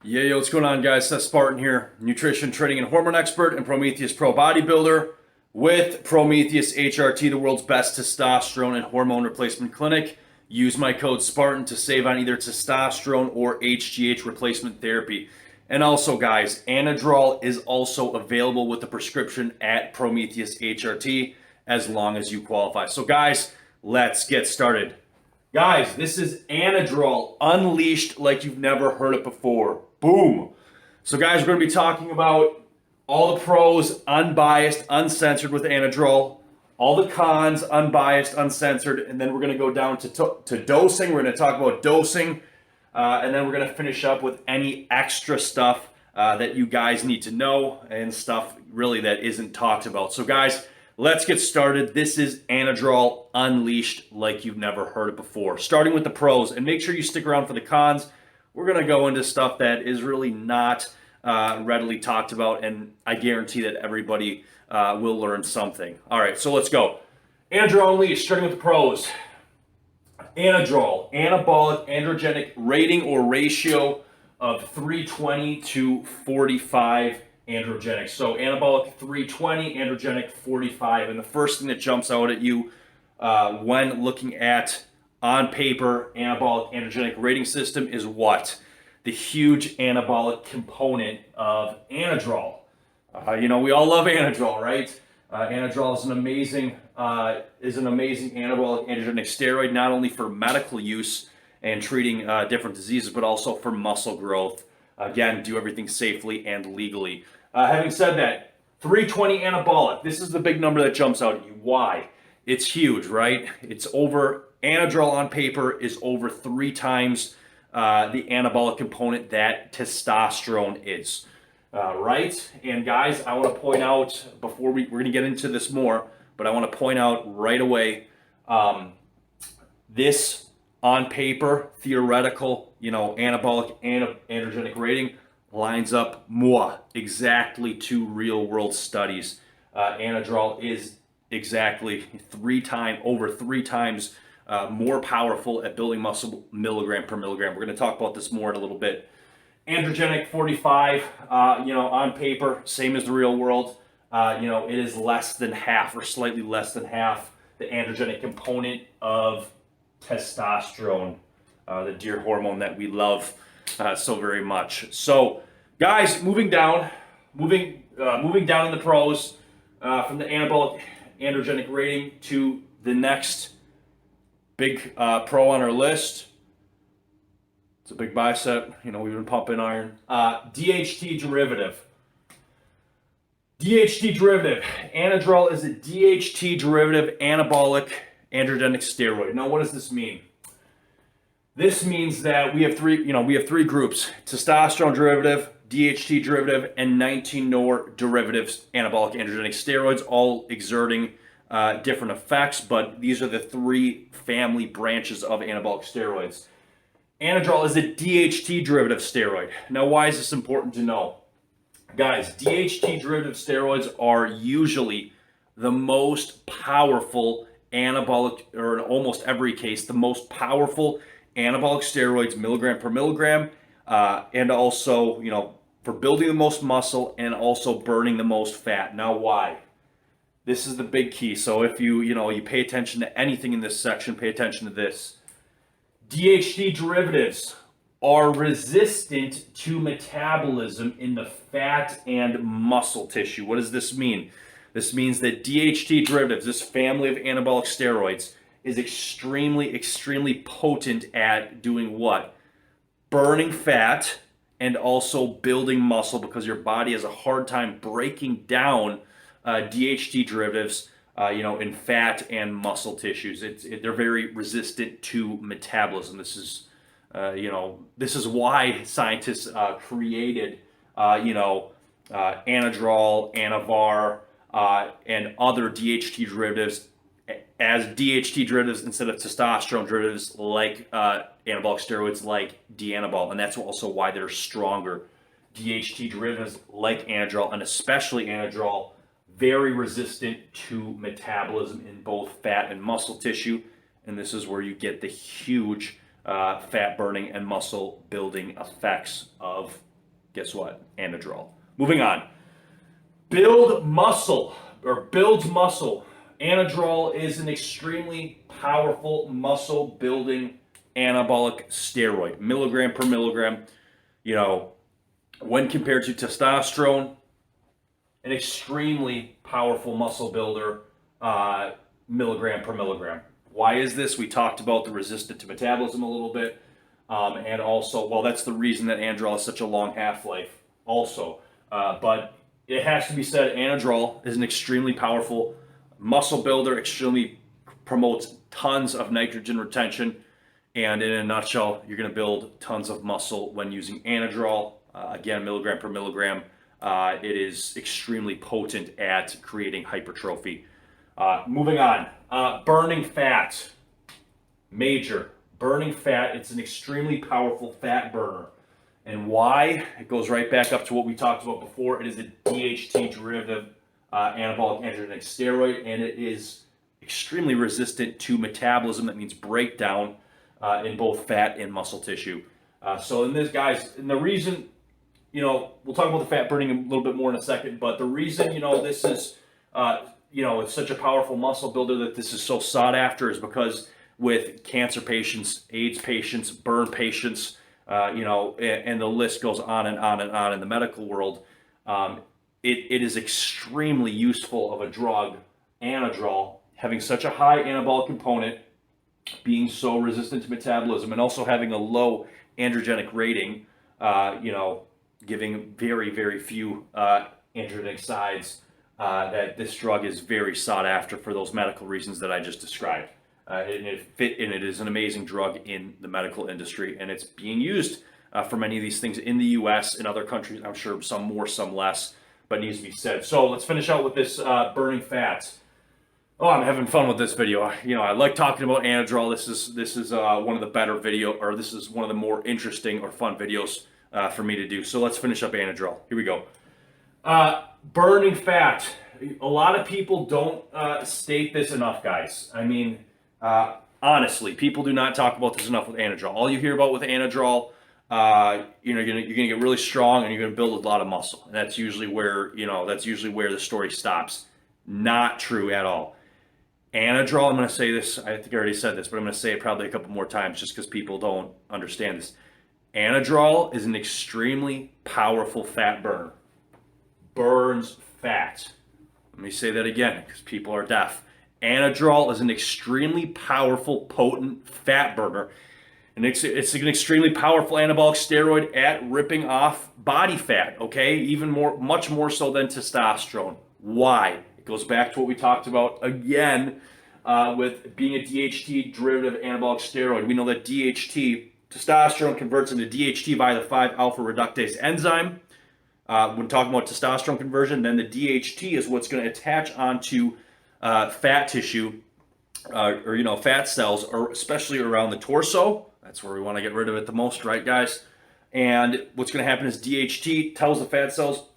Yo, what's going on, guys? Seth Spartan here, nutrition, training, and hormone expert and Prometheus Pro bodybuilder with Prometheus HRT, the world's best testosterone and hormone replacement clinic. Use my code Spartan to save on either testosterone or HGH replacement therapy. And also, guys, Anadrol is also available with a prescription at Prometheus HRT as long as you qualify. So, guys, let's get started. Guys, this is Anadrol unleashed like you've never heard it before. Boom. So, guys, we're going to be talking about all the pros, unbiased, uncensored with Anadrol, all the cons, unbiased, uncensored, and then we're going to go down to dosing. We're going to talk about dosing, and then we're going to finish up with any extra stuff that you guys need to know and stuff really that isn't talked about. So, guys, let's get started. This is Anadrol unleashed like you've never heard it before. Starting with the pros, and make sure you stick around for the cons. We're going to go into stuff that is really not readily talked about, and I guarantee that everybody will learn something. All right, so let's go. Anadrol unleashed, starting with the pros. Anadrol, anabolic androgenic rating or ratio of 320 to 45 androgenic. So anabolic 320, androgenic 45. And the first thing that jumps out at you when looking at on paper anabolic androgenic rating system is what? The huge anabolic component of Anadrol. We all love Anadrol, right? Anadrol is an amazing anabolic androgenic steroid, not only for medical use and treating different diseases, but also for muscle growth. Again, do everything safely and legally. Having said that, 320 anabolic. This is the big number that jumps out at you. Why? It's huge, right? It's over. Anadrol on paper is over 3 times the anabolic component that testosterone is. Right? And guys, I want to point out before we're going to get into this more, but I want to point out right away, this on paper, theoretical, anabolic androgenic rating lines up exactly to real world studies. Anadrol is exactly over three times more powerful at building muscle milligram per milligram. We're going to talk about this more in a little bit. Androgenic 45, on paper, same as the real world. It is less than half or slightly less than half the androgenic component of testosterone, the dear hormone that we love so very much. So, guys, moving down in the pros from the anabolic androgenic rating to the next big pro on our list. It's a big bicep. We've been pumping iron. DHT derivative. DHT derivative. Anadrol is a DHT derivative anabolic androgenic steroid. Now, what does this mean? This means that we have three groups: testosterone derivative, DHT derivative, and 19-nor derivatives, anabolic androgenic steroids, all exerting different effects, but these are the 3 family branches of anabolic steroids. Anadrol is a DHT derivative steroid. Now, why is this important to know? Guys, DHT derivative steroids are usually the most powerful anabolic, or in almost every case, the most powerful anabolic steroids milligram per milligram, and also, for building the most muscle and also burning the most fat. Now, why? This is the big key. So if you pay attention to anything in this section, pay attention to this. DHT derivatives are resistant to metabolism in the fat and muscle tissue. What does this mean? This means that DHT derivatives, this family of anabolic steroids, is extremely, extremely potent at doing what? Burning fat and also building muscle, because your body has a hard time breaking down DHT derivatives in fat and muscle tissues. They're very resistant to metabolism. This is why scientists created, Anadrol, Anavar, and other DHT derivatives as DHT derivatives instead of testosterone derivatives like anabolic steroids like Dianabol. And that's also why they're stronger. DHT derivatives like Anadrol, and especially Anadrol, very resistant to metabolism in both fat and muscle tissue. And this is where you get the huge fat burning and muscle building effects of Guess what? Anadrol. Moving on. Builds muscle. Anadrol is an extremely powerful muscle building anabolic steroid, milligram per milligram. You know, when compared to testosterone, an extremely powerful muscle builder, milligram per milligram. Why is this? We talked about the resistant to metabolism a little bit. And also, well, that's the reason that Anadrol has such a long half-life also. But it has to be said, Anadrol is an extremely powerful muscle builder, extremely promotes tons of nitrogen retention. And in a nutshell, you're going to build tons of muscle when using Anadrol. Again, milligram per milligram. It is extremely potent at creating hypertrophy. Moving on, burning fat. Major. Burning fat, it's an extremely powerful fat burner. And why? It goes right back up to what we talked about before. It is a DHT derivative anabolic androgenic steroid, and it is extremely resistant to metabolism. That means breakdown in both fat and muscle tissue. So in this, guys, and the reason, we'll talk about the fat burning a little bit more in a second, but the reason, this is, it's such a powerful muscle builder that this is so sought after is because with cancer patients, AIDS patients, burn patients, and the list goes on and on and on in the medical world. It is extremely useful of a drug, Anadrol, having such a high anabolic component, being so resistant to metabolism, and also having a low androgenic rating, giving very, very few androgenic sides, that this drug is very sought after for those medical reasons that I just described. And it is an amazing drug in the medical industry, and it's being used for many of these things in the U.S. In other countries, I'm sure some more, some less, but needs to be said. So let's finish out with this burning fats. Oh, I'm having fun with this video. I like talking about Anadrol. This is one of the better this is one of the more interesting or fun videos for me to do. So let's finish up Anadrol. Here we go. Burning fat. A lot of people don't state this enough, guys. I mean, honestly, people do not talk about this enough with Anadrol. All you hear about with Anadrol, you're gonna get really strong and you're gonna build a lot of muscle. And that's usually where the story stops. Not true at all. Anadrol, I'm gonna say this. I think I already said this, but I'm gonna say it probably a couple more times just because people don't understand this. Anadrol is an extremely powerful fat burner. Burns fat. Let me say that again because people are deaf. Anadrol is an extremely powerful, potent fat burner. And it's an extremely powerful anabolic steroid at ripping off body fat, okay? Much more so than testosterone. Why? It goes back to what we talked about again with being a DHT derivative anabolic steroid. We know that testosterone converts into DHT via the 5-alpha reductase enzyme. When talking about testosterone conversion, then the DHT is what's going to attach onto fat tissue or fat cells, or especially around the torso. That's where we want to get rid of it the most, right, guys? And what's going to happen is DHT tells the fat cells,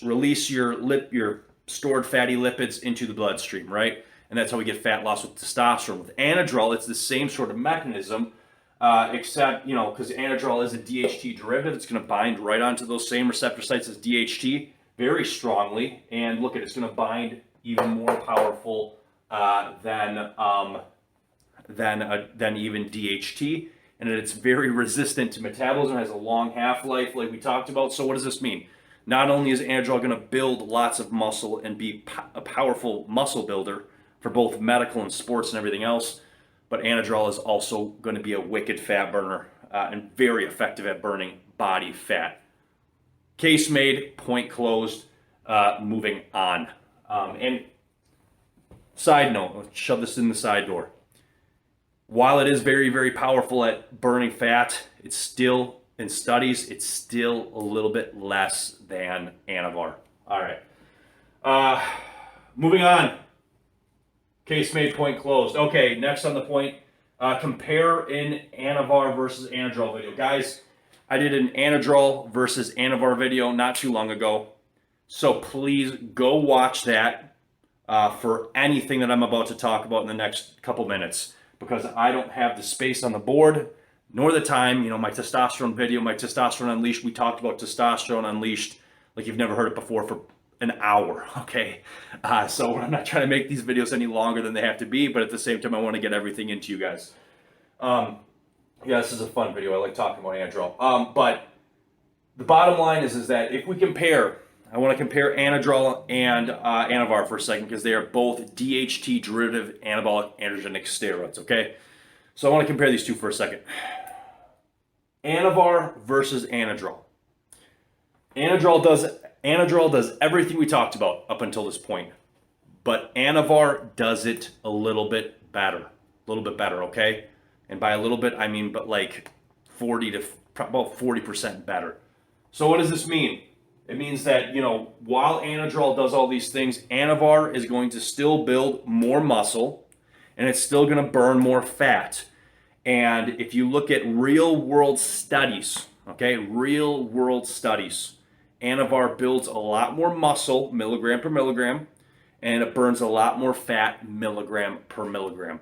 release your stored fatty lipids into the bloodstream, right? And that's how we get fat loss with testosterone. With Anadrol, it's the same sort of mechanism, except, because Anadrol is a DHT derivative, it's going to bind right onto those same receptor sites as DHT very strongly. And look, it's going to bind even more powerful than even DHT, and it's very resistant to metabolism, has a long half-life like we talked about. So what does this mean? Not only is Anadrol going to build lots of muscle and be a powerful muscle builder for both medical and sports and everything else, but Anadrol is also going to be a wicked fat burner and very effective at burning body fat. Case made, point closed, moving on. And side note, let's shove this in the side door. While it is very, very powerful at burning fat, it's still, in studies, it's still a little bit less than Anavar. All right. Moving on. Case made, point closed. Okay, next on the point, compare in Anavar versus Anadrol video. Guys, I did an Anadrol versus Anavar video not too long ago. So please go watch that for anything that I'm about to talk about in the next couple minutes, because I don't have the space on the board nor the time. You know, my testosterone video, my Testosterone Unleashed, we talked about testosterone unleashed like you've never heard it before for an hour, okay? So I'm not trying to make these videos any longer than they have to be, but at the same time, I want to get everything into you guys. Yeah, this is a fun video. I like talking about Anadrol. But the bottom line is that if we compare, I want to compare Anadrol and Anavar for a second because they are both DHT derivative anabolic androgenic steroids, okay? So I want to compare these two for a second. Anavar versus Anadrol. Anadrol does everything we talked about up until this point, but Anavar does it a little bit better. Okay? And by a little bit, I mean but like 40 to about 40% better. So what does this mean? It means that, you know, while Anadrol does all these things, Anavar is going to still build more muscle and it's still going to burn more fat. And if you look at real world studies, okay, real world studies, Anavar builds a lot more muscle, milligram per milligram, and it burns a lot more fat, milligram per milligram.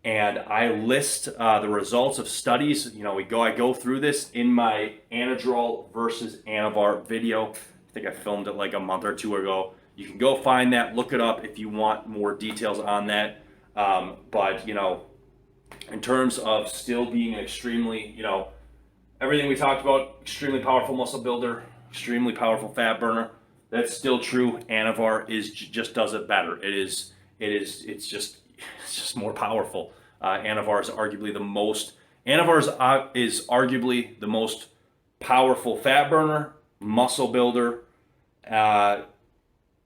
And I list the results of studies. You know, I go through this in my Anadrol versus Anavar video. I think I filmed it like a month or two ago. You can go find that, look it up if you want more details on that. But, you know, in terms of still being an extremely, you know, everything we talked about, extremely powerful muscle builder, extremely powerful fat burner, that's still true. Anavar just does it better. It's just more powerful. Anavar is arguably the most powerful fat burner, muscle builder,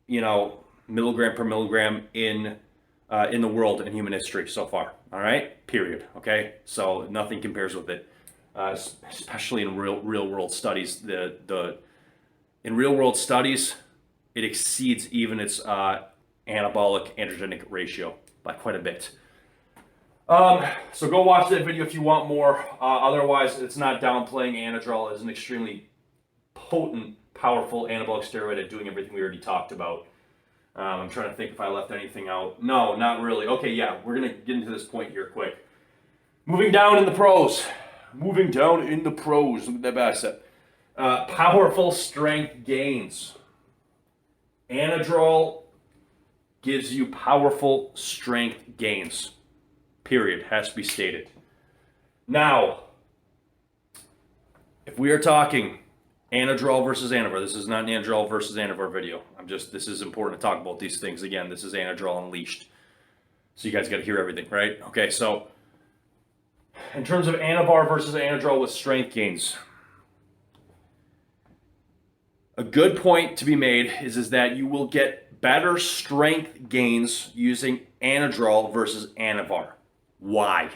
you know, milligram per milligram in the world in human history so far. All right, period. Okay, so nothing compares with it, especially in real world studies. In real world studies, it exceeds even its anabolic androgenic ratio by quite a bit. So go watch that video if you want more. Otherwise, it's not downplaying Anadrol as an extremely potent, powerful anabolic steroid at doing everything we already talked about. I'm trying to think if I left anything out. No, not really. Okay, yeah, we're going to get into this point here quick. Moving down in the pros. Look at that bicep. Powerful strength gains. Anadrol gives you powerful strength gains. Period. Has to be stated. Now, if we are talking Anadrol versus Anavar, this is not an Anadrol versus Anavar video. This is important to talk about these things. Again, this is Anadrol Unleashed. So you guys got to hear everything, right? Okay, so in terms of Anavar versus Anadrol with strength gains, a good point to be made is that you will get better strength gains using Anadrol versus Anavar. Why?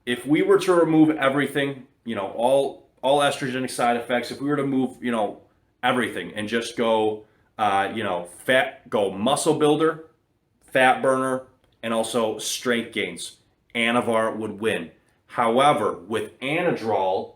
If we were to remove everything, you know, all estrogenic side effects, if we were to move, you know, everything and just go, go muscle builder, fat burner, and also strength gains, Anavar would win. However, with Anadrol,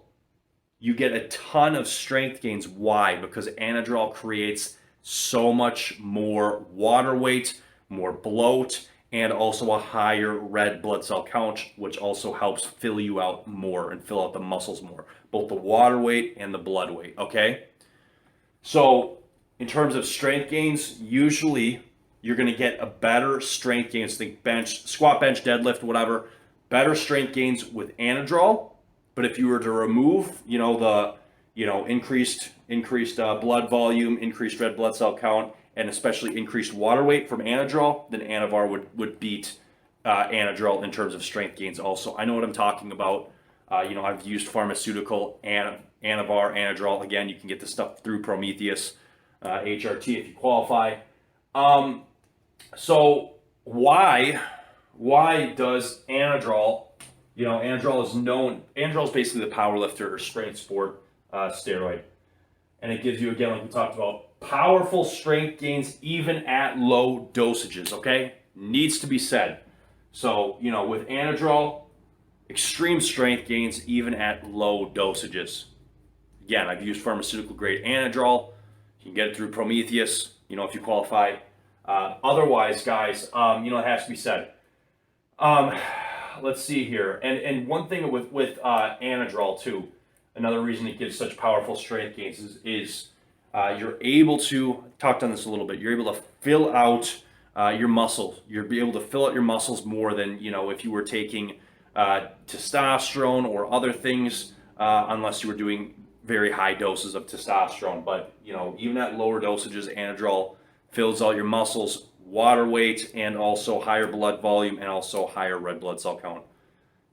you get a ton of strength gains. Why? Because Anadrol creates so much more water weight, more bloat, and also a higher red blood cell count, which also helps fill you out more and fill out the muscles more, both the water weight and the blood weight, okay? So in terms of strength gains, usually you're going to get a better strength gains, think bench, squat, bench, deadlift, whatever, better strength gains with Anadrol. But if you were to remove, increased blood volume, increased red blood cell count, and especially increased water weight from Anadrol, then Anavar would beat Anadrol in terms of strength gains also. I know what I'm talking about. I've used pharmaceutical Anavar, Anadrol. Again, you can get this stuff through Prometheus, HRT if you qualify. So why does Anadrol, Anadrol is basically the powerlifter or strength sport steroid. And it gives you, again, like we talked about, powerful strength gains even at low dosages, okay? Needs to be said. So, with Anadrol, extreme strength gains even at low dosages. Again, I've used pharmaceutical grade Anadrol. You can get it through Prometheus, if you qualify. Otherwise, guys, it has to be said. let's see here. And one thing with Anadrol too, another reason it gives such powerful strength gains is you're able to, talked on this a little bit, you're able to fill out your muscles. You'll be able to fill out your muscles more than, if you were taking testosterone or other things, unless you were doing very high doses of testosterone. But, even at lower dosages, Anadrol fills out your muscles, water weight, and also higher blood volume, and also higher red blood cell count.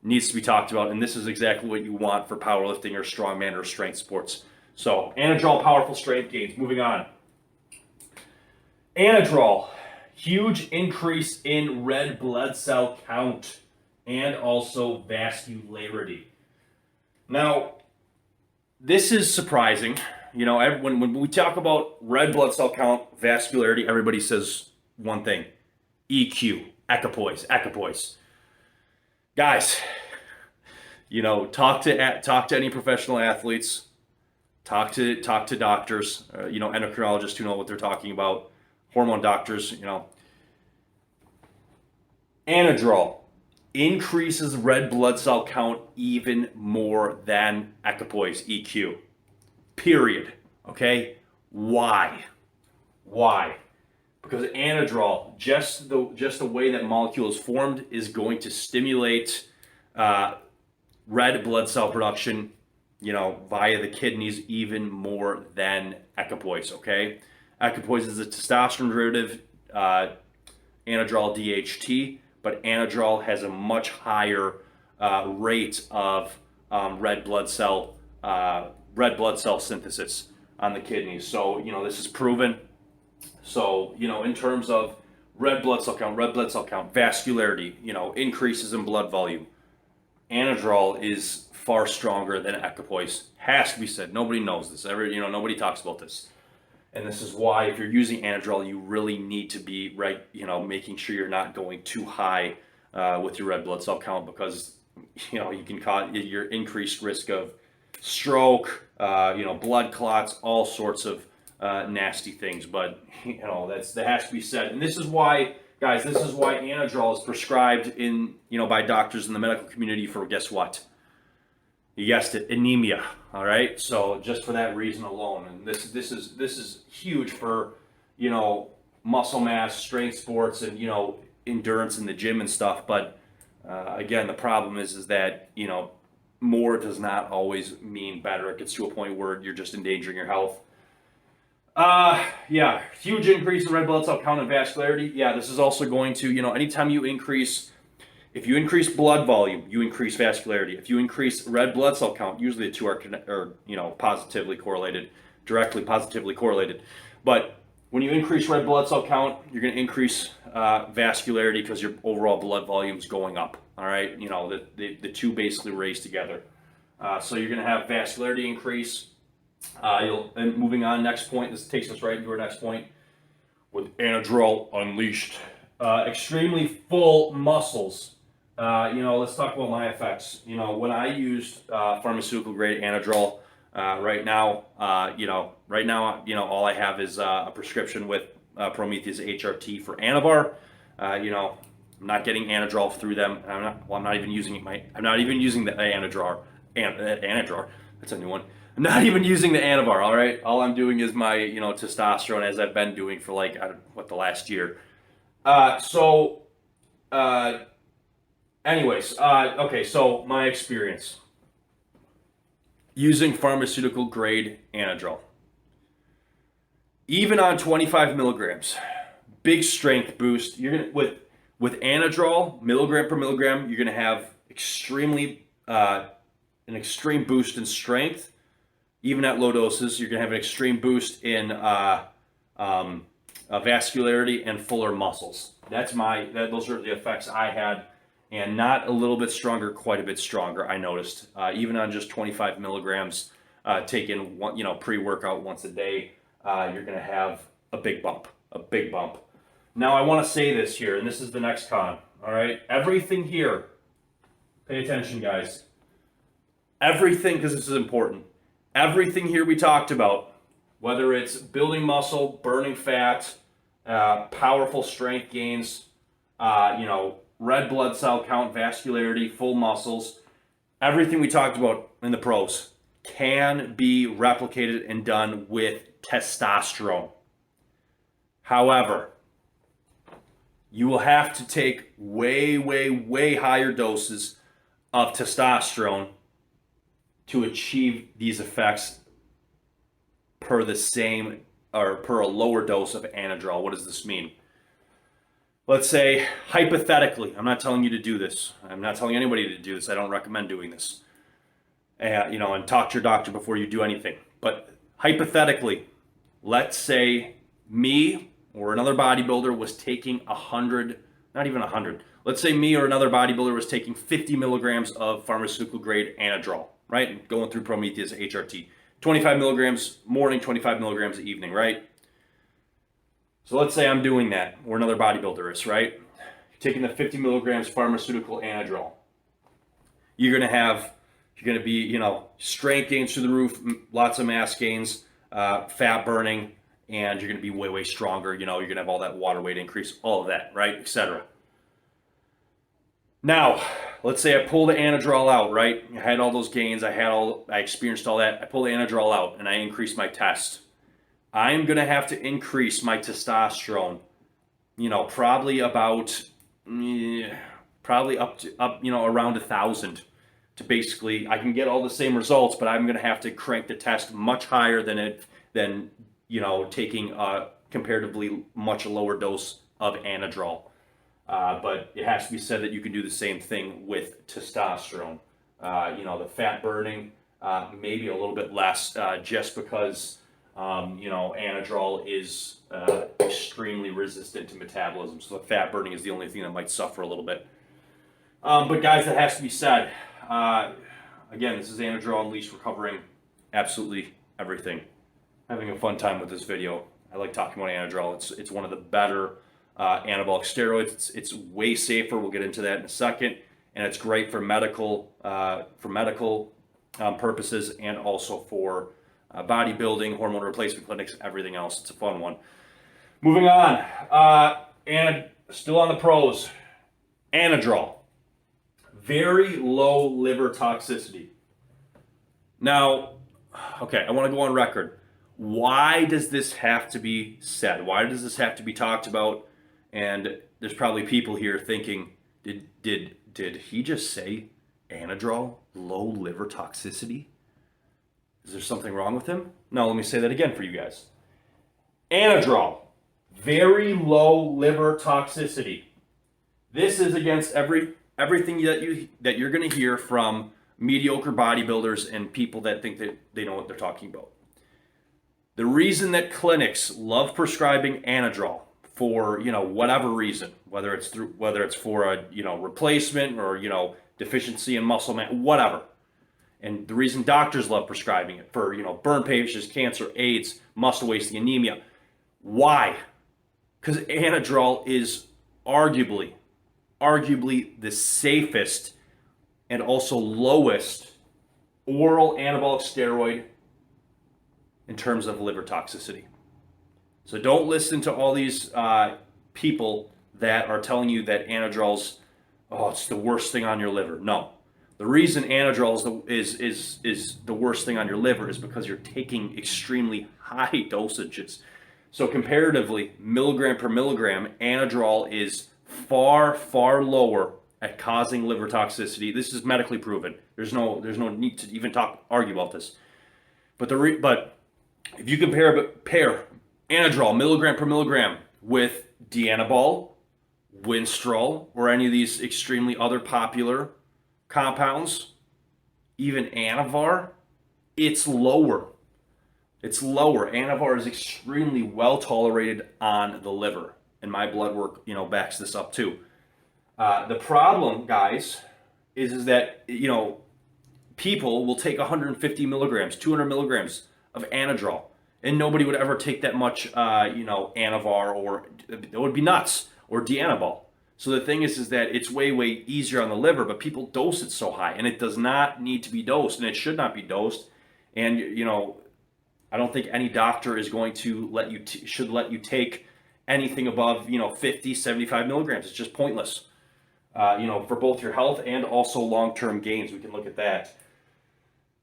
Needs to be talked about, and this is exactly what you want for powerlifting or strongman or strength sports. So, Anadrol, powerful strength gains. Moving on. Anadrol, huge increase in red blood cell count and also vascularity. Now, this is surprising. When we talk about red blood cell count, vascularity, everybody says one thing: EQ, equipoise. Guys, talk to any professional athletes, talk to doctors, endocrinologists who know what they're talking about, hormone doctors. Anadrol increases red blood cell count even more than equipoise, EQ. Period. Okay? Why? Because Anadrol, just the way that molecule is formed, is going to stimulate red blood cell production, via the kidneys even more than equipoise. Okay? Equipoise is a testosterone derivative, Anadrol DHT, but Anadrol has a much higher rate of red blood cell synthesis on the kidneys. So, this is proven. So, in terms of red blood cell count, vascularity, increases in blood volume, Anadrol is far stronger than equipoise. Has to be said. Nobody knows this. Nobody talks about this. And this is why, if you're using Anadrol, you really need to be making sure you're not going too high with your red blood cell count, because you can cause your increased risk of stroke, blood clots, all sorts of nasty things. But that has to be said. And this is why, guys, Anadrol is prescribed by doctors in the medical community for, guess what? You guessed it, anemia. All right, so just for that reason alone, and this is huge for muscle mass, strength sports, and endurance in the gym and stuff. But again, the problem is that more does not always mean better. It gets to a point where you're just endangering your health. Huge increase in red blood cell count and vascularity. Yeah, this is also going to anytime you increase. If you increase blood volume, you increase vascularity. If you increase red blood cell count, usually the two are positively correlated. But when you increase red blood cell count, you're going to increase vascularity because your overall blood volume is going up. All right, the two basically raise together. So you're going to have vascularity increase. And moving on, next point. This takes us right into our next point with Anadrol Unleashed. Extremely full muscles. Let's talk about my effects. When I used pharmaceutical grade Anadrol, right now, all I have is a prescription with Prometheus HRT for Anavar. I'm not getting Anadrol through them. I'm not even using the Anadrol. Anadrol. That's a new one. I'm not even using the Anavar. All right. All I'm doing is my testosterone, as I've been doing for the last year. Okay, so my experience using pharmaceutical grade Anadrol. Even on 25 milligrams, big strength boost. You're gonna with Anadrol, milligram per milligram, you're gonna have an extreme boost in strength. Even at low doses, you're gonna have an extreme boost in vascularity and fuller muscles. Those are the effects I had, and not a little bit stronger, quite a bit stronger. I noticed even on just 25 milligrams, taken pre-workout once a day, you're going to have a big bump. Now I want to say this here, and this is the next con. All right, everything here. Pay attention, guys. Everything, because this is important. Everything here we talked about, whether it's building muscle, burning fat, powerful strength gains, red blood cell count, vascularity, full muscles, everything we talked about in the pros can be replicated and done with testosterone. However, you will have to take way, way, way higher doses of testosterone to achieve these effects per the same or per a lower dose of Anadrol. What does this mean? Let's say, hypothetically, I'm not telling you to do this. I'm not telling anybody to do this. I don't recommend doing this. And talk to your doctor before you do anything. But hypothetically, let's say me or another bodybuilder was taking 100, not even 100. Let's say me or another bodybuilder was taking 50 milligrams of pharmaceutical grade Anadrol, right? And going through Prometheus HRT. 25 milligrams morning, 25 milligrams evening, right? So let's say I'm doing that, or another bodybuilder is, right? Taking the 50 milligrams pharmaceutical Anadrol. You're going to be, strength gains through the roof, lots of mass gains, fat burning, and you're going to be way, way stronger. You're going to have all that water weight increase, all of that, right, etc. Now, let's say I pull the Anadrol out, right? I had all those gains. I experienced all that. I pull the Anadrol out and I increase my test. I'm going to have to increase my testosterone, probably up around 1,000 to basically, I can get all the same results, but I'm going to have to crank the test much higher than taking a comparatively much lower dose of Anadrol. But it has to be said that you can do the same thing with testosterone. The fat burning, maybe a little bit less, just because, Anadrol is extremely resistant to metabolism. So the fat burning is the only thing that might suffer a little bit. But guys, that has to be said. Again, this is Anadrol Unleashed. We're covering absolutely everything. Having a fun time with this video. I like talking about Anadrol. It's one of the better anabolic steroids. It's way safer. We'll get into that in a second, and it's great for medical purposes and also for bodybuilding, hormone replacement clinics, everything else. It's a fun one. Moving on, and still on the pros, Anadrol, very low liver toxicity. Now, okay, I want to go on record. Why does this have to be said? Why does this have to be talked about? And there's probably people here thinking, did he just say Anadrol, low liver toxicity? Is there something wrong with him? No, let me say that again for you guys. Anadrol, very low liver toxicity. This is against everything that you're going to hear from mediocre bodybuilders and people that think that they know what they're talking about. The reason that clinics love prescribing Anadrol for, whatever reason, whether it's for a, replacement or, deficiency in muscle mass, whatever. And the reason doctors love prescribing it for, burn patients, cancer, AIDS, muscle wasting, anemia. Why? Because Anadrol is arguably the safest and also lowest oral anabolic steroid in terms of liver toxicity. So don't listen to all these people that are telling you that Anadrol's, it's the worst thing on your liver. No. The reason Anadrol is the worst thing on your liver is because you're taking extremely high dosages. So comparatively, milligram per milligram, Anadrol is far, far lower at causing liver toxicity. This is medically proven. There's no need to even argue about this. But if you pair Anadrol milligram per milligram with Dianabol, Winstrol, or any of these extremely other popular compounds, even Anavar, it's lower. It's lower. Anavar is extremely well tolerated on the liver, and my blood work, backs this up too. The problem, guys, is that people will take 150 milligrams, 200 milligrams of Anadrol, and nobody would ever take that much, Anavar, or it would be nuts, or Dianabol. So the thing is that it's way, way easier on the liver, but people dose it so high, and it does not need to be dosed, and it should not be dosed. And, I don't think any doctor is going to should let you take anything above, 50, 75 milligrams. It's just pointless. for both your health and also long-term gains. We can look at that.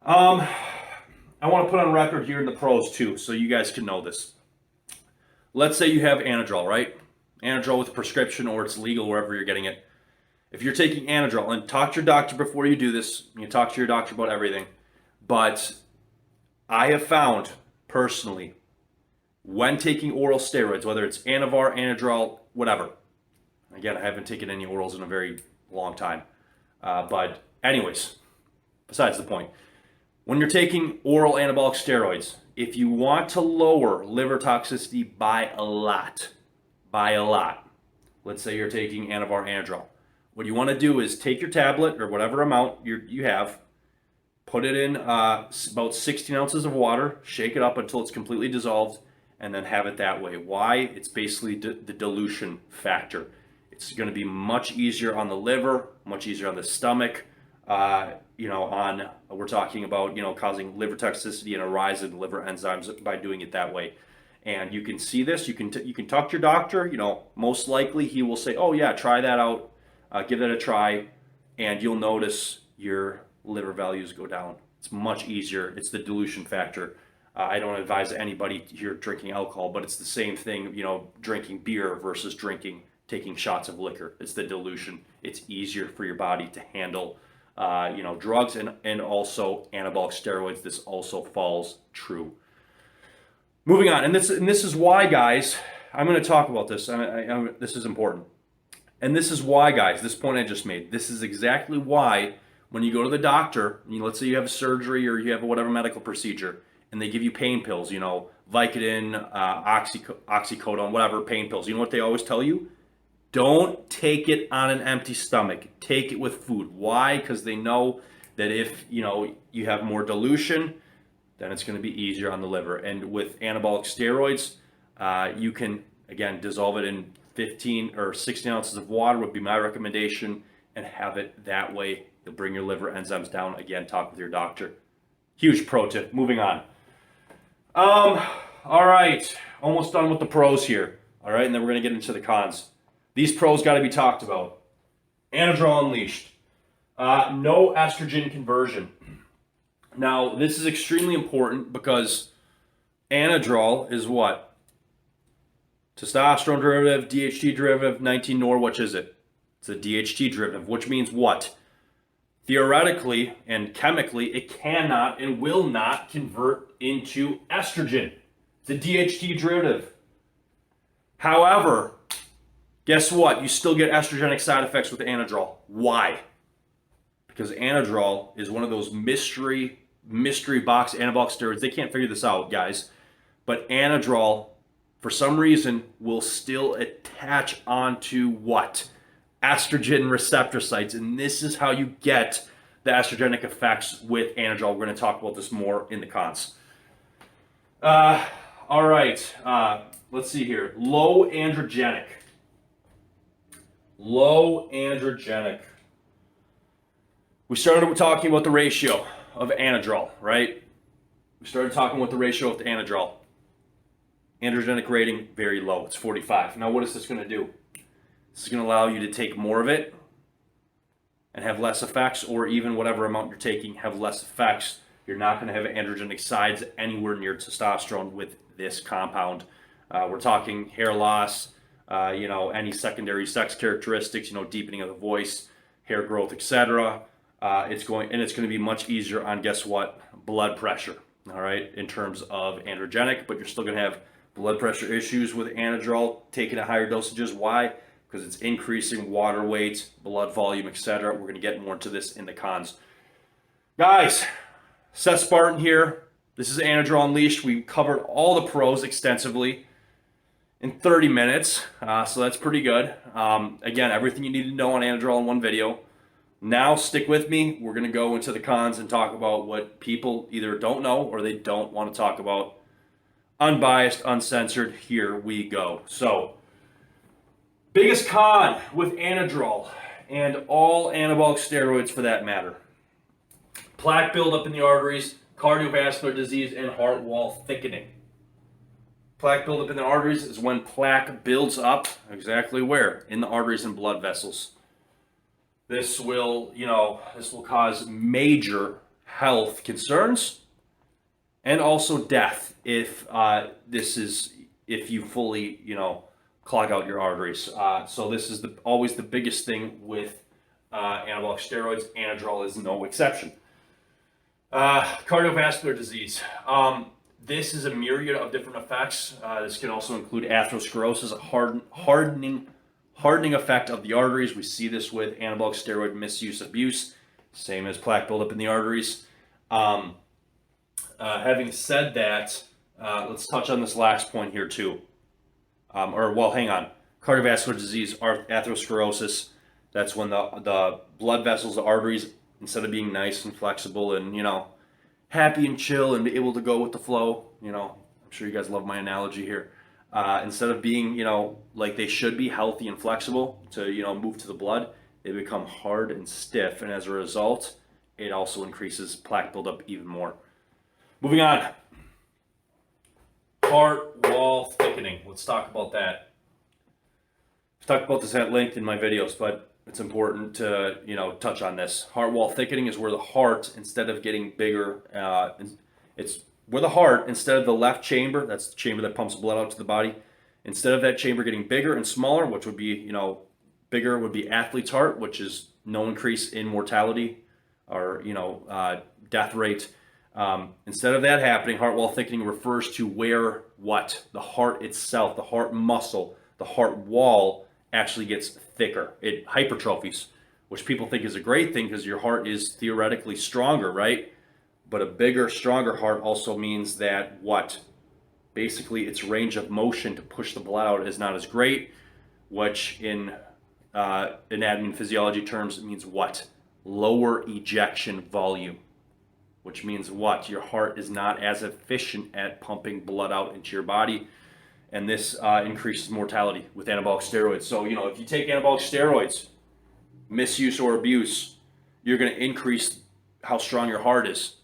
I want to put on record here in the pros too, so you guys can know this. Let's say you have Anadrol, right? Anadrol with a prescription, or it's legal wherever you're getting it. If you're taking Anadrol, and talk to your doctor before you do this, you talk to your doctor about everything, but I have found personally, when taking oral steroids, whether it's Anavar, Anadrol, whatever. Again, I haven't taken any orals in a very long time. But anyways, besides the point. When you're taking oral anabolic steroids, if you want to lower liver toxicity by a lot, let's say you're taking Anavar, Anadrol, what you want to do is take your tablet or whatever amount you have, put it in about 16 ounces of water, shake it up until it's completely dissolved, and then have it that way. Why? It's basically the dilution factor. It's going to be much easier on the liver, much easier on the stomach. We're talking about, causing liver toxicity and a rise in liver enzymes by doing it that way. And you can see this. You can talk to your doctor. Most likely he will say, "Oh yeah, try that out. Give that a try," and you'll notice your liver values go down. It's much easier. It's the dilution factor. I don't advise anybody here drinking alcohol, but it's the same thing. Drinking beer versus taking shots of liquor. It's the dilution. It's easier for your body to handle, drugs and also anabolic steroids. This also falls true. Moving on, and this is why, guys, I'm going to talk about this. This is important. And this is why, guys, this point I just made, this is exactly why when you go to the doctor, let's say you have surgery or you have whatever medical procedure, and they give you pain pills, Vicodin, oxycodone, whatever pain pills. You know what they always tell you? Don't take it on an empty stomach. Take it with food. Why? Because they know that if, you have more dilution, then it's going to be easier on the liver. And with anabolic steroids, you can, again, dissolve it in 15 or 16 ounces of water would be my recommendation, and have it that way. You'll bring your liver enzymes down. Again, talk with your doctor. Huge pro tip. Moving on. All right. Almost done with the pros here. All right. And then we're going to get into the cons. These pros got to be talked about. Anadrol Unleashed. No estrogen conversion. Now, this is extremely important because Anadrol is what? Testosterone derivative, DHT derivative, 19-nor, which is it? It's a DHT derivative, which means what? Theoretically and chemically, it cannot and will not convert into estrogen. It's a DHT derivative. However, guess what? You still get estrogenic side effects with Anadrol. Why? Because Anadrol is one of those mystery box anabolic steroids. They can't figure this out, guys. But Anadrol, for some reason, will still attach onto what? Estrogen receptor sites. And this is how you get the estrogenic effects with Anadrol. We're going to talk about this more in the cons. All right. Let's see here. Low androgenic. We started talking about the ratio of Anadrol, right? We started talking about the ratio of the Anadrol. Androgenic rating, very low. It's 45. Now, what is this going to do? This is going to allow you to take more of it and have less effects, or even whatever amount you're taking, have less effects. You're not going to have androgenic sides anywhere near testosterone with this compound. We're talking hair loss, any secondary sex characteristics, deepening of the voice, hair growth, etc. It's going to be much easier on, guess what? Blood pressure. All right, in terms of androgenic, but you're still going to have blood pressure issues with Anadrol taken at higher dosages. Why? Because it's increasing water weight, blood volume, etc. We're going to get more into this in the cons. Guys, Seth Spartan here. This is Anadrol Unleashed. We covered all the pros extensively in 30 minutes, so that's pretty good. Again, everything you need to know on Anadrol in one video. Now, stick with me. We're going to go into the cons and talk about what people either don't know or they don't want to talk about. Unbiased, uncensored. Here we go. So, biggest con with Anadrol and all anabolic steroids for that matter. Plaque buildup in the arteries, cardiovascular disease, and heart wall thickening. Plaque buildup in the arteries is when plaque builds up, exactly where? In the arteries and blood vessels. This will, this will cause major health concerns and also death if if you fully, clog out your arteries. So this is always the biggest thing with anabolic steroids. Anadrol is no exception. Cardiovascular disease. This is a myriad of different effects. This can also include atherosclerosis, a hardening effect of the arteries. We see this with anabolic steroid misuse, abuse, same as plaque buildup in the arteries. Having said that, let's touch on this last point here too. Hang on. Cardiovascular disease, atherosclerosis. That's when the blood vessels, the arteries, instead of being nice and flexible and, happy and chill and be able to go with the flow, I'm sure you guys love my analogy here. Instead of being, like they should be, healthy and flexible to, move to the blood, they become hard and stiff. And as a result, it also increases plaque buildup even more. Moving on. Heart wall thickening. Let's talk about that. I've talked about this at length in my videos, but it's important to, touch on this. Heart wall thickening is where the heart, instead of getting bigger, it's where the heart, instead of the left chamber, that's the chamber that pumps blood out to the body, instead of that chamber getting bigger and smaller, which would be, bigger would be athlete's heart, which is no increase in mortality or, death rate. Instead of that happening, heart wall thickening refers to where what? The heart itself, the heart muscle, the heart wall actually gets thicker. It hypertrophies, which people think is a great thing because your heart is theoretically stronger, right? But a bigger, stronger heart also means that what? Basically, its range of motion to push the blood out is not as great, which in anatomy and physiology terms means what? Lower ejection volume, which means what? Your heart is not as efficient at pumping blood out into your body. And this increases mortality with anabolic steroids. So, if you take anabolic steroids, misuse or abuse, you're going to increase how strong your heart is.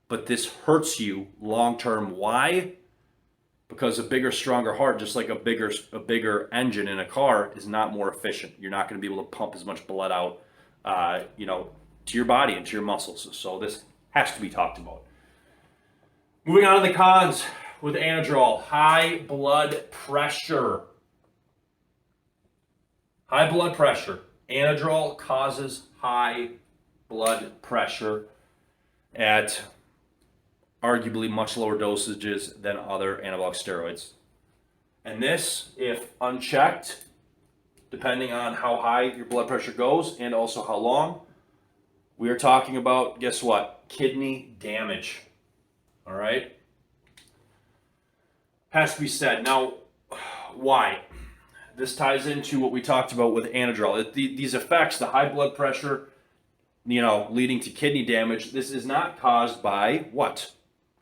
But this hurts you long term. Why? Because a bigger, stronger heart, just like a bigger engine in a car, is not more efficient. You're not going to be able to pump as much blood out, to your body and to your muscles. So this has to be talked about. Moving on to the cons with Anadrol. High blood pressure. High blood pressure. Anadrol causes high blood pressure at arguably much lower dosages than other anabolic steroids. And this, if unchecked, depending on how high your blood pressure goes and also how long, we are talking about, guess what? Kidney damage. All right? Has to be said. Now, why? This ties into what we talked about with Anadrol. These effects, the high blood pressure, leading to kidney damage, this is not caused by what?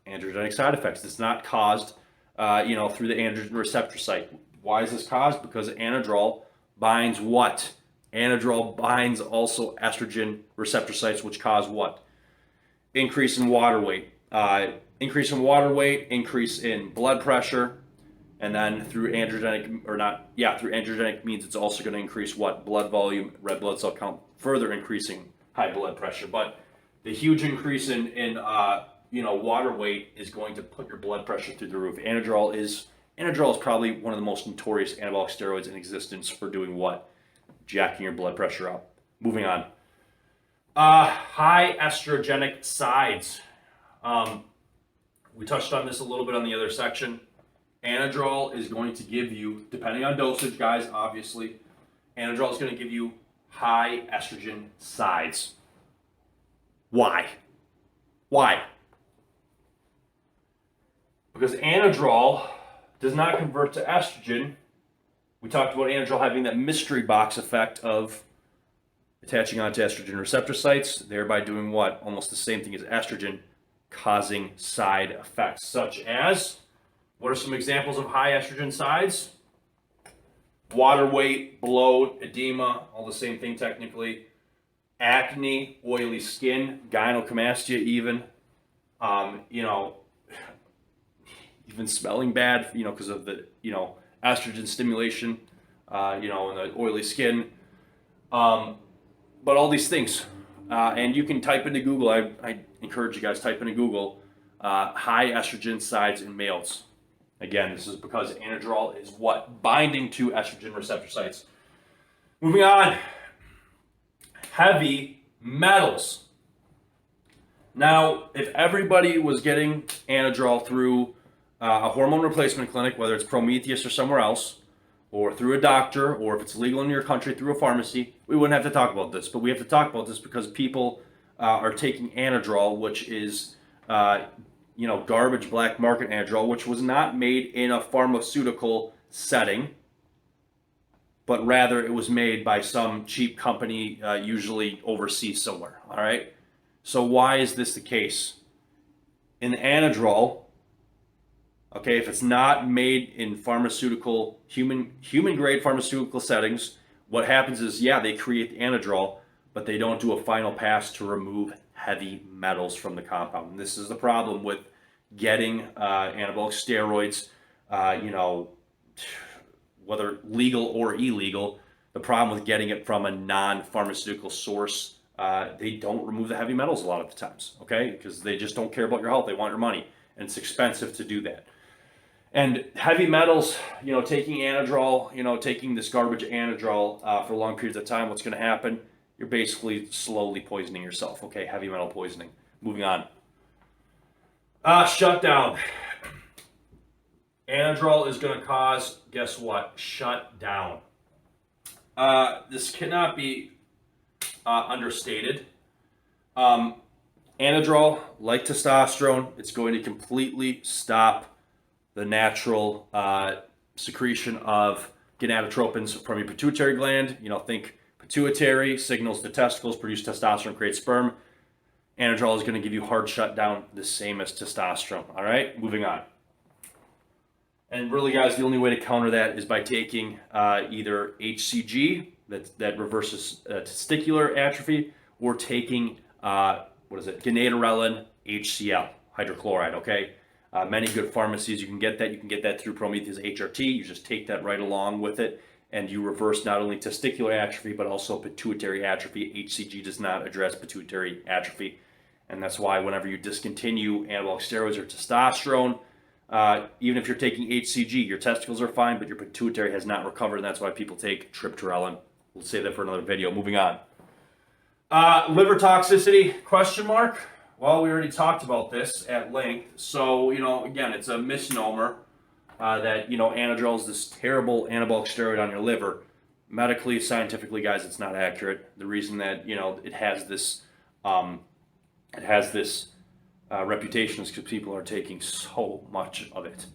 Androgenic side effects. It's not caused, through the androgen receptor site. Why is this caused? Because Anadrol binds what? Anadrol binds also estrogen receptor sites, which cause what? Increase in water weight. Increase in blood pressure, and then through androgenic means it's also going to increase what? Blood volume, red blood cell count, further increasing high blood pressure. But the huge increase in water weight is going to put your blood pressure through the roof. Anadrol is probably one of the most notorious anabolic steroids in existence for doing what? Jacking your blood pressure up. Moving on. High estrogenic sides. We touched on this a little bit on the other section. Anadrol is going to give you, depending on dosage, guys, obviously, Anadrol is going to give you high estrogen sides. Why? Because Anadrol does not convert to estrogen. We talked about Anadrol having that mystery box effect of attaching onto estrogen receptor sites, thereby doing what? Almost the same thing as estrogen, causing side effects, such as, what are some examples of high estrogen sides? Water weight, bloat, edema, all the same thing technically. Acne, oily skin, gynecomastia even, even smelling bad, because of the, estrogen stimulation, and the oily skin. But But all these things, and you can type into Google. I encourage you guys type into Google high estrogen sites in males. Again, this is because anadrol is what? Binding to estrogen receptor sites. Moving on, heavy metals. Now, if everybody was getting anadrol through a hormone replacement clinic, whether it's Prometheus or somewhere else, or through a doctor, or if it's legal in your country through a pharmacy, we wouldn't have to talk about this. But we have to talk about this because people are taking Anadrol, which is garbage black market Anadrol, which was not made in a pharmaceutical setting, but rather it was made by some cheap company, usually overseas somewhere. All right. So why is this the case? In Anadrol, okay, if it's not made in pharmaceutical, human grade pharmaceutical settings, what happens is, yeah, they create the Anadrol, but they don't do a final pass to remove heavy metals from the compound. And this is the problem with getting anabolic steroids, whether legal or illegal. The problem with getting it from a non-pharmaceutical source, they don't remove the heavy metals a lot of the times, okay? Because they just don't care about your health. They want your money, and it's expensive to do that. And heavy metals, taking Anadrol, taking this garbage Anadrol for long periods of time, what's going to happen? You're basically slowly poisoning yourself, okay? Heavy metal poisoning. Moving on. Shutdown. Anadrol is going to cause, guess what? Shutdown. This cannot be understated. Anadrol, like testosterone, it's going to completely stop the natural secretion of gonadotropins from your pituitary gland. Think pituitary signals the testicles, produce testosterone, create sperm. Anadrol is going to give you hard shutdown, the same as testosterone. All right, moving on. And really, guys, the only way to counter that is by taking either HCG, that reverses testicular atrophy, or taking, gonadorelin HCl, hydrochloride, okay? Many good pharmacies, you can get that. You can get that through Prometheus HRT. You just take that right along with it, and you reverse not only testicular atrophy, but also pituitary atrophy. HCG does not address pituitary atrophy. And that's why whenever you discontinue anabolic steroids or testosterone, even if you're taking HCG, your testicles are fine, but your pituitary has not recovered, and that's why people take triptorelin. We'll save that for another video. Moving on. Liver toxicity, question mark? Well, we already talked about this at length. So, again, it's a misnomer that, Anadrol is this terrible anabolic steroid on your liver. Medically, scientifically, guys, it's not accurate. The reason that, it has this reputation is because people are taking so much of it.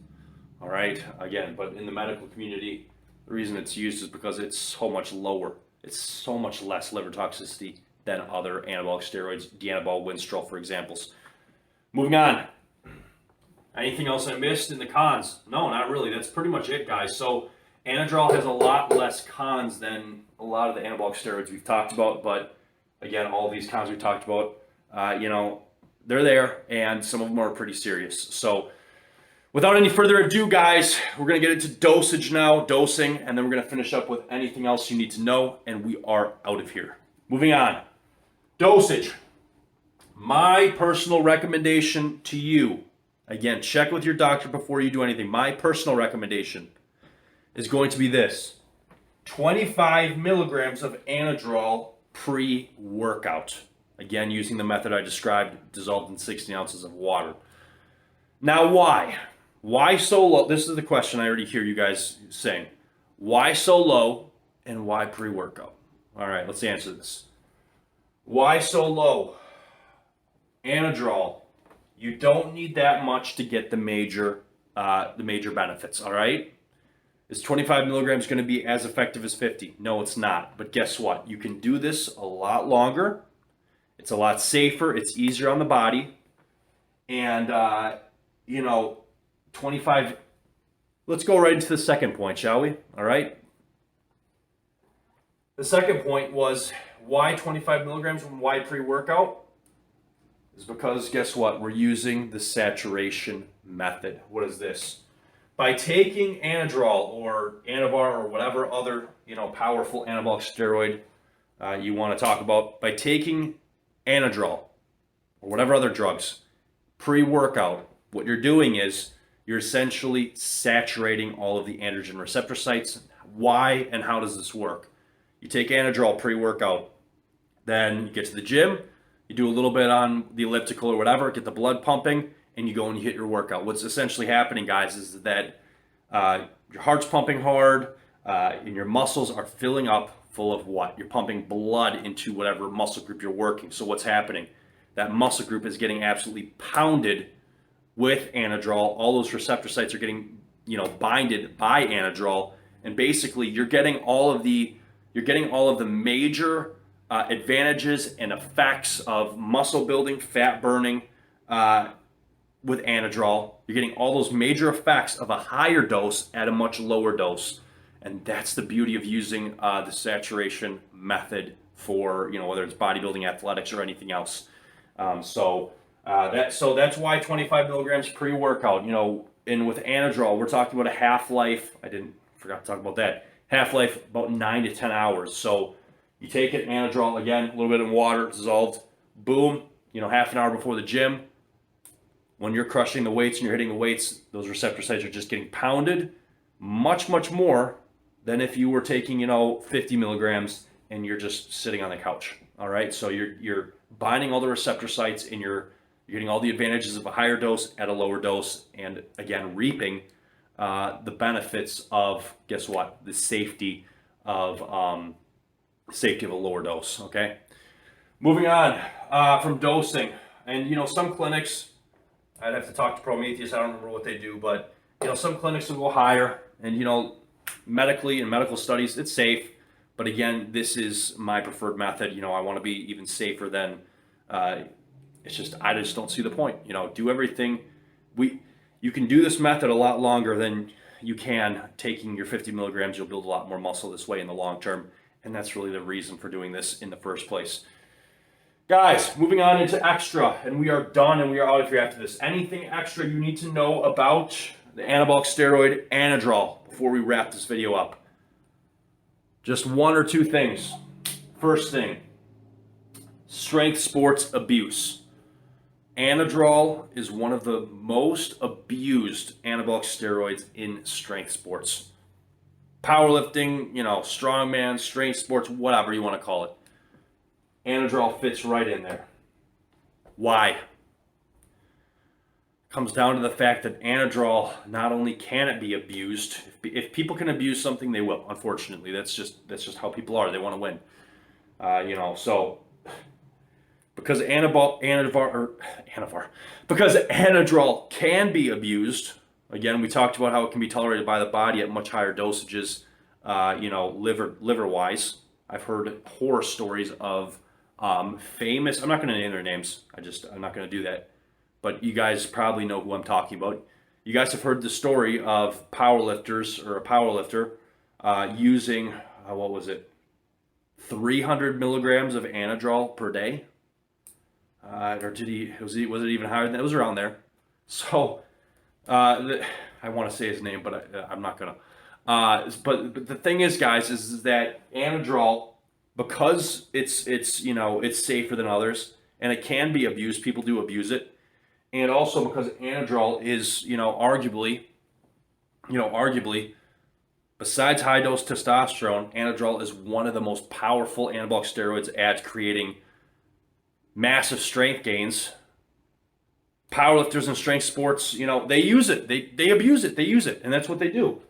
All right? Again, but in the medical community, the reason it's used is because it's so much lower. It's so much less liver toxicity than other anabolic steroids, Dianabol, Winstrol, for examples. Moving on. Anything else I missed in the cons? No, not really. That's pretty much it, guys. So Anadrol has a lot less cons than a lot of the anabolic steroids we've talked about. But again, all these cons we talked about, they're there, and some of them are pretty serious. So without any further ado, guys, we're going to get into dosage now, dosing, and then we're going to finish up with anything else you need to know, and we are out of here. Moving on. Dosage. My personal recommendation to you, again, check with your doctor before you do anything. My personal recommendation is going to be this: 25 milligrams of Anadrol pre-workout. Again, using the method I described, dissolved in 16 ounces of water. Now, why? Why so low? This is the question I already hear you guys saying. Why so low, and why pre-workout? All right, let's answer this. Why so low? Anadrol, you don't need that much to get the major benefits, all right? Is 25 milligrams going to be as effective as 50? No, it's not. But guess what? You can do this a lot longer. It's a lot safer. It's easier on the body. And, 25... Let's go right into the second point, shall we? All right? The second point was, why 25 milligrams and why pre-workout? Is because, guess what? We're using the saturation method. What is this? By taking Anadrol or Anavar or whatever other, powerful anabolic steroid you want to talk about by taking Anadrol or whatever other drugs pre-workout. What you're doing is you're essentially saturating all of the androgen receptor sites. Why and how does this work? You take Anadrol pre-workout, then you get to the gym, you do a little bit on the elliptical or whatever, get the blood pumping, and you go and you hit your workout. What's essentially happening, guys, is that your heart's pumping hard, and your muscles are filling up full of what? You're pumping blood into whatever muscle group you're working. So what's happening? That muscle group is getting absolutely pounded with Anadrol. All those receptor sites are getting, binded by Anadrol, and basically you're getting all of the major advantages and effects of muscle building, fat burning with Anadrol. You're getting all those major effects of a higher dose at a much lower dose. And that's the beauty of using the saturation method for, whether it's bodybuilding, athletics, or anything else. So that's why 25 milligrams pre-workout. And with Anadrol, we're talking about a half-life. Forgot to talk about that. Half-life about 9 to 10 hours. So you take it, Anadrol, again, a little bit in water, dissolved, boom, half an hour before the gym. When you're crushing the weights and you're hitting the weights, those receptor sites are just getting pounded much, much more than if you were taking, 50 milligrams and you're just sitting on the couch. All right. So you're binding all the receptor sites and you're getting all the advantages of a higher dose at a lower dose. And again, reaping the benefits of, guess what? The safety of a lower dose. Okay. Moving on from dosing. And, some clinics, I'd have to talk to Prometheus. I don't remember what they do, but, some clinics will go higher. And, medically in medical studies, it's safe. But again, this is my preferred method. I want to be even safer than, I just don't see the point. Do everything. You can do this method a lot longer than you can taking your 50 milligrams. You'll build a lot more muscle this way in the long term. And that's really the reason for doing this in the first place. Guys, moving on into extra, and we are done and we are out of here after this. Anything extra you need to know about the anabolic steroid Anadrol before we wrap this video up? Just one or two things. First thing, strength sports abuse. Anadrol is one of the most abused anabolic steroids in strength sports. Powerlifting, strongman, strength sports, whatever you want to call it. Anadrol fits right in there. Why? Comes down to the fact that Anadrol, not only can it be abused, if people can abuse something, they will. Unfortunately, that's just how people are. They want to win. So because Anadrol can be abused. Again, we talked about how it can be tolerated by the body at much higher dosages. Liver-wise, I've heard horror stories of famous. I'm not going to name their names. I'm not going to do that. But you guys probably know who I'm talking about. You guys have heard the story of powerlifters or a powerlifter using 300 milligrams of Anadrol per day, or was it even higher than that? It was around there. So I want to say his name, but I'm not gonna. But the thing is, guys, is that Anadrol, because it's safer than others and it can be abused. People do abuse it, and also because Anadrol is arguably, besides high dose testosterone, Anadrol is one of the most powerful anabolic steroids at creating massive strength gains. Powerlifters in strength sports, they use it, they abuse it, they use it, and that's what they do.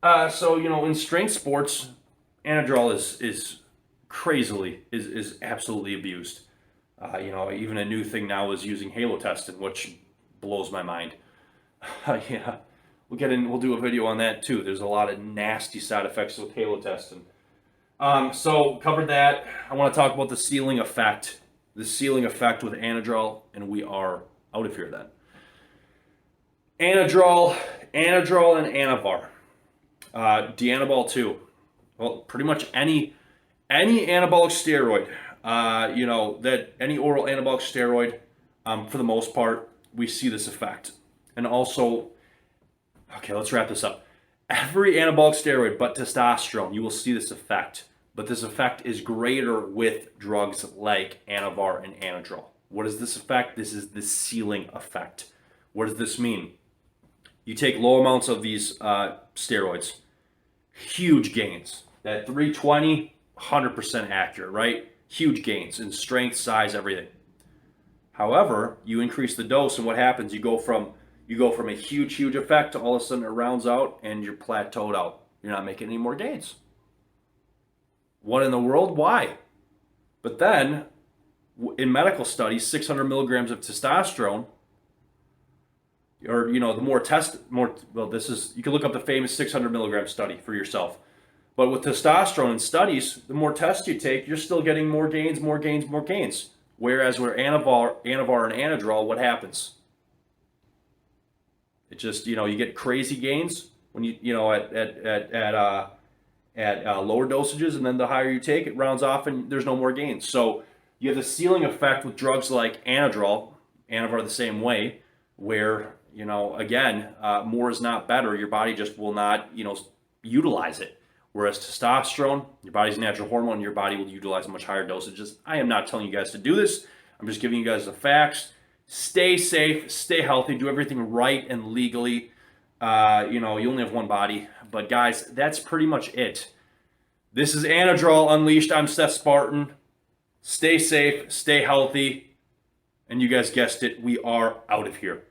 So in strength sports, Anadrol is absolutely abused. Even a new thing now is using halotestin, which blows my mind. Yeah, we'll do a video on that too. There's a lot of nasty side effects with halotestin. So covered that. I want to talk about the ceiling effect. The ceiling effect with Anadrol, and we are out of here then. Anadrol and Anavar. Dianabol too. Well, pretty much any anabolic steroid, that any oral anabolic steroid, for the most part, we see this effect. And also, okay, let's wrap this up. Every anabolic steroid but testosterone, you will see this effect. But this effect is greater with drugs like Anavar and Anadrol. What is this effect? This is the ceiling effect. What does this mean? You take low amounts of these steroids, huge gains. That 320, 100% accurate, right? Huge gains in strength, size, everything. However, you increase the dose, and what happens? You go from a huge effect to all of a sudden it rounds out and you're plateaued out. You're not making any more gains. What in the world? Why? But then, in medical studies, 600 milligrams of testosterone, or you can look up the famous 600 milligram study for yourself. But with testosterone in studies, the more tests you take, you're still getting more gains. Whereas with Anavar and Anadrol, what happens? It just, you get crazy gains when at lower dosages, and then the higher you take, it rounds off and there's no more gains. So you have the ceiling effect with drugs like Anadrol, Anavar the same way, where, again, more is not better. Your body just will not, utilize it. Whereas testosterone, your body's natural hormone, your body will utilize much higher dosages. I am not telling you guys to do this. I'm just giving you guys the facts. Stay safe, stay healthy, do everything right and legally. You only have one body. But guys, that's pretty much it. This is Anadrol Unleashed. I'm Seth Spartan. Stay safe, stay healthy. And you guys guessed it, we are out of here.